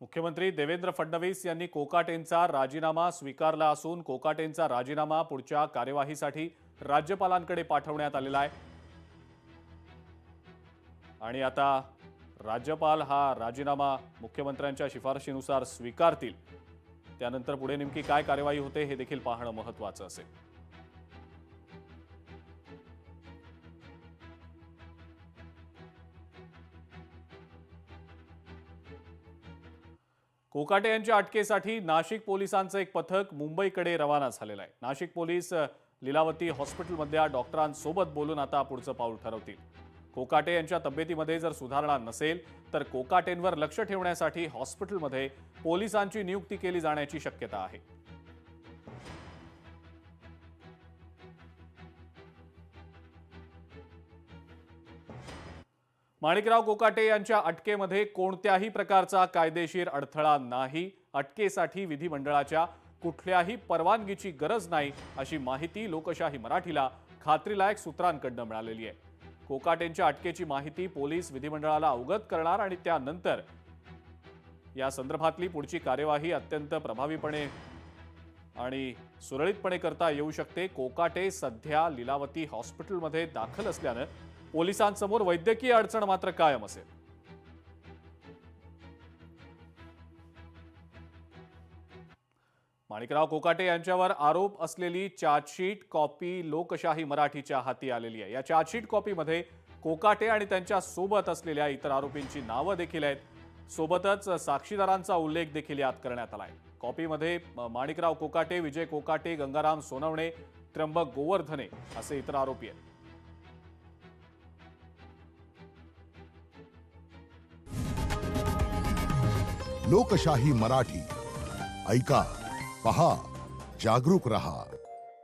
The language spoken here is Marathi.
मुख्यमंत्री देवेंद्र फडणवीस यांनी कोकाटेंचा राजीनामा स्वीकारला असून कोकाटेंचा राजीनामा पुढच्या कार्यवाहीसाठी राज्यपालांकडे पाठवण्यात आलेला आहे। आणि आता राज्यपाल हा राजीनामा मुख्यमंत्र्यांच्या शिफारशीनुसार स्वीकारतील। त्यानंतर पुढे नेमकी काय कार्यवाही होते हे देखील पाहणं महत्त्वाचं असेल। कोकाटे यांच्या अटकेसाठी नाशिक पोलिसांचं एक पथक मुंबईकडे रवाना झालेलं आहे। नाशिक पोलीस लीलावती हॉस्पिटलमधल्या डॉक्टरांसोबत बोलून आता पुढचं पाऊल ठरवतील। कोकाटे यांच्या तब्येतीमध्ये जर सुधारणा नसेल तर कोकाटेंवर लक्ष ठेवण्यासाठी हॉस्पिटलमध्ये पोलिसांची नियुक्ती केली जाण्याची शक्यता आहे। माणिकराव कोकाटे यांच्या अटकेमध्ये कोणत्याही प्रकारचा कायदेशीर अडथळा नाही। अटकेसाठी विधिमंडळाच्या कुठल्याही परवानगीची गरज नाही अशी माहिती लोकशाही मराठीला खात्रीलायक सूत्रांकडून मिळालेली आहे। कोकाटेंच्या अटकेची माहिती पोलीस विधिमंडळाला अवगत करणार आणि त्यानंतर या संदर्भातली पुढची कार्यवाही अत्यंत प्रभावीपणे आणि सुरळीतपणे करता येऊ शकते। कोकाटे सध्या लीलावती हॉस्पिटलमध्ये दाखल असल्याने पोलिसांसमोर वैद्यकीय अडचण मात्र कायम असेल। माणिकराव कोकाटे यांच्यावर आरोप असलेली चार्जशीट कॉपी लोकशाही मराठीच्या हाती आलेली आहे। या चार्जशीट कॉपीमध्ये कोकाटे आणि त्यांच्या सोबत असलेल्या इतर आरोपींची नावं देखील आहेत। सोबतच साक्षीदारांचा उल्लेख देखील यात करण्यात आला आहे। कॉपीमध्ये माणिकराव कोकाटे, विजय कोकाटे, गंगाराम सोनवणे, त्र्यंबक गोवर्धने असे इतर आरोपी आहेत। लोकशाही मराठी ऐका, पहा, जागरूक रहा।